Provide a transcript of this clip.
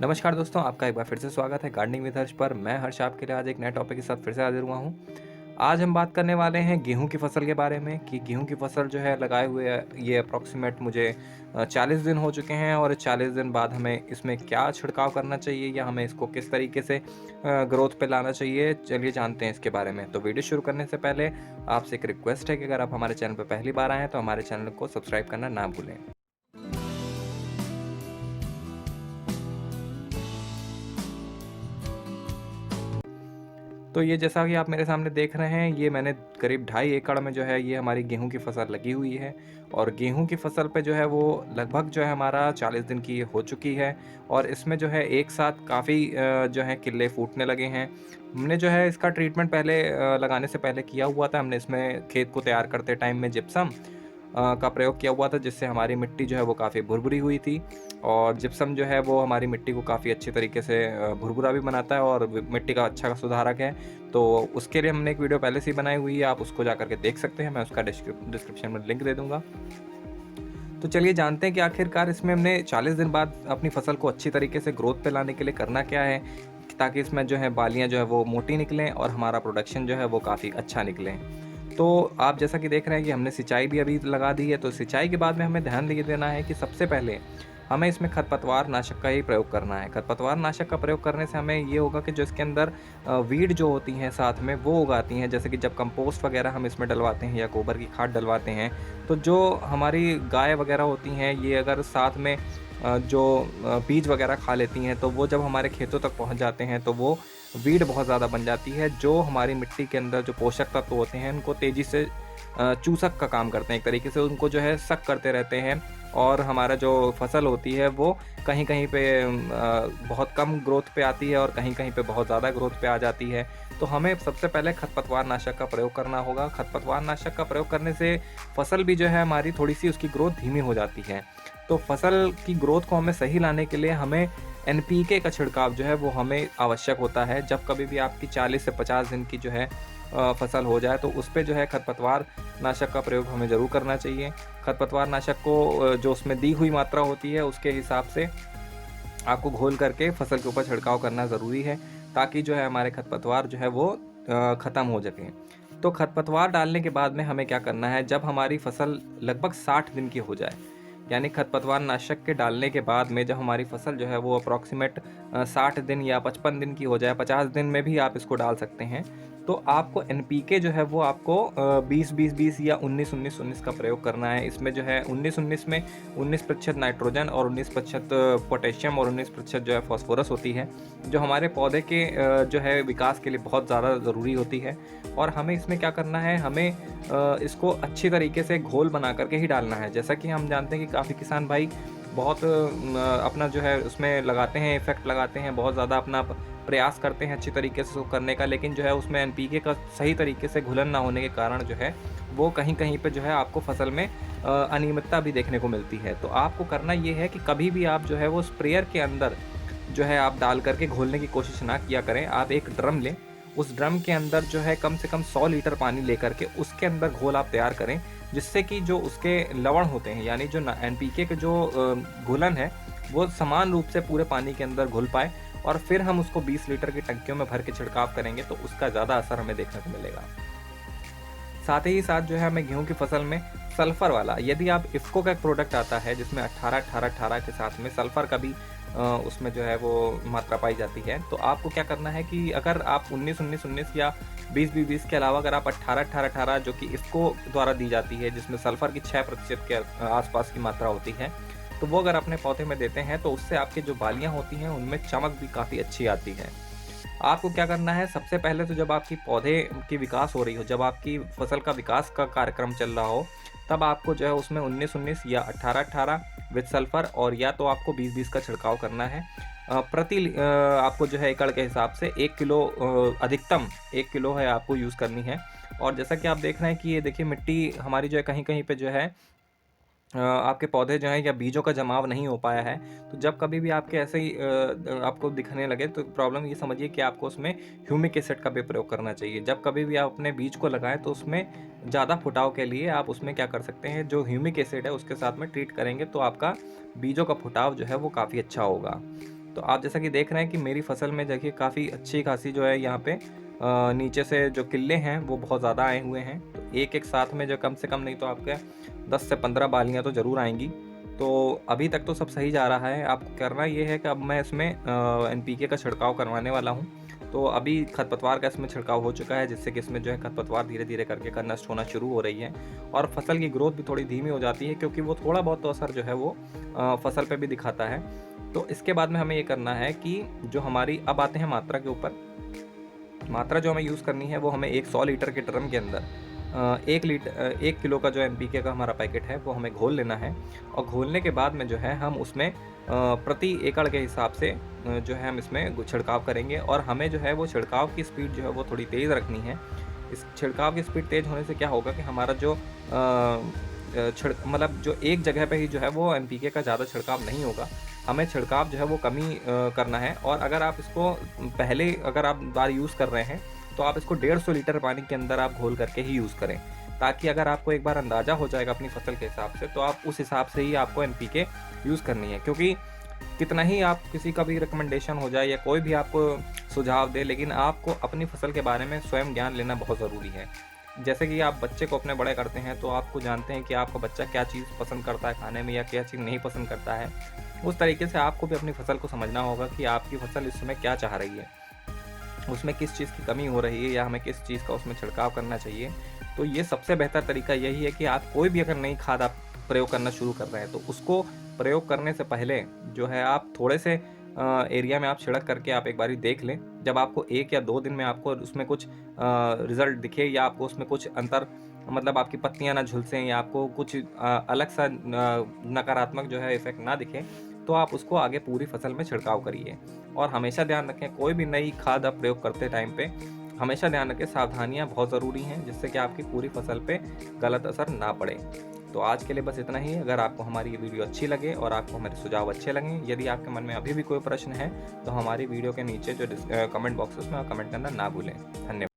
नमस्कार दोस्तों, आपका एक बार फिर से स्वागत है गार्डनिंग विद हर्ष पर। मैं हर्ष आपके लिए आज एक नए टॉपिक के साथ फिर से हाजिर हुआ हूँ। आज हम बात करने वाले हैं गेहूं की फसल के बारे में कि गेहूं की फसल जो है लगाए हुए ये अप्रॉक्सीमेट मुझे 40 दिन हो चुके हैं और 40 दिन बाद हमें इसमें क्या छिड़काव करना चाहिए या हमें इसको किस तरीके से ग्रोथ पे लाना चाहिए। चलिए जानते हैं इसके बारे में। तो वीडियो शुरू करने से पहले आपसे एक रिक्वेस्ट है कि अगर आप हमारे चैनल पर पहली बार आए हैं तो हमारे चैनल को सब्सक्राइब करना ना भूलें। तो ये जैसा कि आप मेरे सामने देख रहे हैं, ये मैंने करीब 2.5 एकड़ में जो है ये हमारी गेहूं की फसल लगी हुई है। और गेहूं की फसल पे जो है वो लगभग जो है हमारा 40 दिन की हो चुकी है। और इसमें जो है एक साथ काफ़ी जो है किल्ले फूटने लगे हैं। हमने जो है इसका ट्रीटमेंट पहले लगाने से पहले किया हुआ था। हमने इसमें खेत को तैयार करते टाइम में जिप्सम का प्रयोग किया हुआ था, जिससे हमारी मिट्टी जो है वो काफ़ी भुरभुरी हुई थी। और जिप्सम जो है वो हमारी मिट्टी को काफ़ी अच्छी तरीके से भुरभुरा भी बनाता है और मिट्टी का अच्छा सुधारक है। तो उसके लिए हमने एक वीडियो पहले से ही बनाई हुई है, आप उसको जा करके देख सकते हैं। मैं उसका डिस्क्रिप्शन में लिंक दे दूँगा। तो चलिए जानते हैं कि आखिरकार इसमें हमने 40 दिन बाद अपनी फसल को अच्छी तरीके से ग्रोथ पे लाने के लिए करना क्या है, ताकि इसमें जो है बालियाँ जो है वो मोटी निकलें और हमारा प्रोडक्शन जो है वो काफ़ी अच्छा निकले। तो आप जैसा कि देख रहे हैं कि हमने सिंचाई भी अभी लगा दी है। तो सिंचाई के बाद में हमें ध्यान ये देना है कि सबसे पहले हमें इसमें खरपतवार नाशक का ही प्रयोग करना है। खरपतवार नाशक का प्रयोग करने से हमें ये होगा कि जो इसके अंदर वीड जो होती हैं साथ में वो उगाती हैं, जैसे कि जब कंपोस्ट वगैरह हम इसमें डलवाते हैं या गोबर की खाद डलवाते हैं, तो जो हमारी गाय वगैरह होती हैं ये अगर साथ में जो बीज वगैरह खा लेती हैं, तो वो जब हमारे खेतों तक पहुंच जाते हैं तो वो वीड बहुत ज़्यादा बन जाती है, जो हमारी मिट्टी के अंदर जो पोषक तत्व होते हैं उनको तेज़ी से चूसक का काम करते हैं। एक तरीके से उनको जो है सक करते रहते हैं और हमारा जो फसल होती है वो कहीं कहीं पे बहुत कम ग्रोथ पे आती है और कहीं कहीं पे बहुत ज़्यादा ग्रोथ पे आ जाती है। तो हमें सबसे पहले खरपतवार नाशक का प्रयोग करना होगा। खरपतवार नाशक का प्रयोग करने से फसल भी जो है हमारी थोड़ी सी उसकी ग्रोथ धीमी हो जाती है। तो फसल की ग्रोथ को हमें सही लाने के लिए हमें एनपीके का छिड़काव जो है वो हमें आवश्यक होता है। जब कभी भी आपकी 40 से 50 दिन की जो है फसल हो जाए तो उस पे जो है खरपतवार नाशक का प्रयोग हमें ज़रूर करना चाहिए। खरपतवार नाशक को जो उसमें दी हुई मात्रा होती है उसके हिसाब से आपको घोल करके फसल के ऊपर छिड़काव करना ज़रूरी है, ताकि जो है हमारे खरपतवार जो है वो ख़त्म हो सकें। तो खरपतवार डालने के बाद में हमें क्या करना है, जब हमारी फसल लगभग 60 दिन की हो जाए, यानी खरपतवार नाशक के डालने के बाद में जब हमारी फसल जो है वो अप्रॉक्सीमेट 60 दिन या 55 दिन की हो जाए, 50 दिन में भी आप इसको डाल सकते हैं। तो आपको एनपीके जो है वो आपको 20-20-20 या 19-19-19 का प्रयोग करना है। इसमें जो है 19-19 में 19% नाइट्रोजन और 19% पोटेशियम और 19% जो है फॉस्फोरस होती है, जो हमारे पौधे के जो है विकास के लिए बहुत ज़्यादा ज़रूरी होती है। और हमें इसमें क्या करना है, हमें इसको अच्छी तरीके से घोल बना करके ही डालना है। जैसा कि हम जानते हैं कि काफ़ी किसान भाई बहुत अपना जो है उसमें लगाते हैं, इफ़ेक्ट लगाते हैं, बहुत ज़्यादा अपना प्रयास करते हैं अच्छी तरीके से उसको करने का, लेकिन जो है उसमें एनपीके का सही तरीके से घुलन ना होने के कारण जो है वो कहीं कहीं पे जो है आपको फसल में अनियमितता भी देखने को मिलती है। तो आपको करना ये है कि कभी भी आप जो है वो स्प्रेयर के अंदर जो है आप डाल करके घोलने की कोशिश ना किया करें। आप एक ड्रम लें, उस ड्रम के अंदर जो है कम से कम 100 लीटर पानी लेकर के उसके अंदर घोल आप तैयार करें, जिससे कि जो उसके लवण होते हैं, यानी जो एनपीके के जो घुलन है वो समान रूप से पूरे पानी के अंदर घुल पाए, और फिर हम उसको 20 लीटर की टंकियों में भर के छिड़काव करेंगे तो उसका ज़्यादा असर हमें देखने को मिलेगा। साथ ही साथ जो है हमें गेहूं की फसल में सल्फ़र वाला, यदि आप इफ़को का एक प्रोडक्ट आता है जिसमें 18-18-18 के साथ में सल्फ़र का भी उसमें जो है वो मात्रा पाई जाती है, तो आपको क्या करना है कि अगर आप 19-19-19 या 20-20-20 के अलावा अगर आप 18-18-18 जो कि इफ़को द्वारा दी जाती है, जिसमें सल्फ़र की 6% के आसपास की मात्रा होती है, तो वो अगर अपने पौधे में देते हैं तो उससे आपकी जो बालियाँ होती हैं उनमें चमक भी काफ़ी अच्छी आती है। आपको क्या करना है, सबसे पहले तो जब आपकी पौधे की विकास हो रही हो, जब आपकी फसल का विकास का कार्यक्रम चल रहा हो, तब आपको जो है उसमें 19-19 या 18-18 विद सल्फर, और या तो आपको 20-20 का छिड़काव करना है। आपको जो है एकड़ के हिसाब से 1 किलो, अधिकतम 1 किलो है आपको यूज़ करनी है। और जैसा कि आप देख रहे हैं कि ये देखिए मिट्टी हमारी जो है कहीं कहीं पे जो है आपके पौधे जो हैं या बीजों का जमाव नहीं हो पाया है। तो जब कभी भी आपके ऐसे ही आपको दिखने लगे तो प्रॉब्लम ये समझिए कि आपको उसमें ह्यूमिक एसिड का भी प्रयोग करना चाहिए। जब कभी भी आप अपने बीज को लगाएं तो उसमें ज़्यादा फुटाव के लिए आप उसमें क्या कर सकते हैं, जो ह्यूमिक एसिड है उसके साथ में ट्रीट करेंगे तो आपका बीजों का फुटाव जो है वो काफ़ी अच्छा होगा। तो आप जैसा कि देख रहे हैं कि मेरी फसल में देखिए काफ़ी अच्छी खासी जो है यहाँ पे नीचे से जो किल्ले हैं वो बहुत ज़्यादा आए हुए हैं। तो एक-एक साथ में जो कम से कम नहीं तो आपके 10 से 15 बालियाँ तो ज़रूर आएँगी। तो अभी तक तो सब सही जा रहा है। आपको करना ये है कि अब मैं इसमें एनपीके का छिड़काव करवाने वाला हूँ। तो अभी खरपतवार का इसमें छिड़काव हो चुका है, जिससे कि इसमें जो है खरपतवार धीरे-धीरे करके नष्ट होना शुरू हो रही है और फसल की ग्रोथ भी थोड़ी धीमी हो जाती है, क्योंकि वो थोड़ा बहुत तो असर जो है वो फसल पे भी दिखाता है। तो इसके बाद में हमें ये करना है कि जो हमारी, अब आते हैं मात्रा के ऊपर। मात्रा जो हमें यूज़ करनी है वो हमें एक 100 लीटर के ड्रम के अंदर 1 किलो का जो एनपीके का हमारा पैकेट है वो हमें घोल लेना है। और घोलने के बाद में जो है हम उसमें प्रति एकड़ के हिसाब से जो है हम इसमें छिड़काव करेंगे। और हमें जो है वो छिड़काव की स्पीड जो है वो थोड़ी तेज़ रखनी है। इस छिड़काव की स्पीड तेज़ होने से क्या होगा कि हमारा जो मतलब जो एक जगह पे ही जो है वो एनपीके का ज़्यादा छिड़काव नहीं होगा। हमें छिड़काव जो है वो कम ही करना है। और अगर आप इसको पहले अगर आप बार यूज़ कर रहे हैं, तो आप इसको 150 लीटर पानी के अंदर आप घोल करके ही यूज़ करें। ताकि अगर आपको एक बार अंदाज़ा हो जाएगा अपनी फसल के हिसाब से, तो आप उस हिसाब से ही आपको एनपीके यूज़ करनी है। क्योंकि कितना ही आप किसी का भी रिकमेंडेशन हो जाए या कोई भी आपको सुझाव दे, लेकिन आपको अपनी फसल के बारे में स्वयं ज्ञान लेना बहुत ज़रूरी है। जैसे कि आप बच्चे को अपने बड़े करते हैं, तो आपको जानते हैं कि आपका बच्चा क्या चीज़ पसंद करता है खाने में या क्या चीज़ नहीं पसंद करता है। उस तरीके से आपको भी अपनी फसल को समझना होगा कि आपकी फसल इस समय क्या चाह रही है, उसमें किस चीज़ की कमी हो रही है या हमें किस चीज़ का उसमें छिड़काव करना चाहिए। तो ये सबसे बेहतर तरीका यही है कि आप कोई भी अगर नई खाद आप प्रयोग करना शुरू कर रहे हैं, तो उसको प्रयोग करने से पहले जो है आप थोड़े से एरिया में आप छिड़क करके आप एक बारी देख लें। जब आपको 1 या 2 दिन में आपको उसमें कुछ रिज़ल्ट दिखे या आपको उसमें कुछ अंतर, मतलब आपकी पत्तियाँ ना झुलसें या आपको कुछ अलग सा नकारात्मक जो है इफ़ेक्ट ना दिखे, तो आप उसको आगे पूरी फसल में छिड़काव करिए। और हमेशा ध्यान रखें, कोई भी नई खाद आप प्रयोग करते टाइम पे हमेशा ध्यान रखें, सावधानियाँ बहुत ज़रूरी हैं, जिससे कि आपकी पूरी फसल पे गलत असर ना पड़े। तो आज के लिए बस इतना ही। अगर आपको हमारी ये वीडियो अच्छी लगे और आपको हमारे सुझाव अच्छे लगें, यदि आपके मन में अभी भी कोई प्रश्न है, तो हमारी वीडियो के नीचे जो कमेंट बॉक्स है उसमें आप कमेंट करना ना भूलें। धन्यवाद।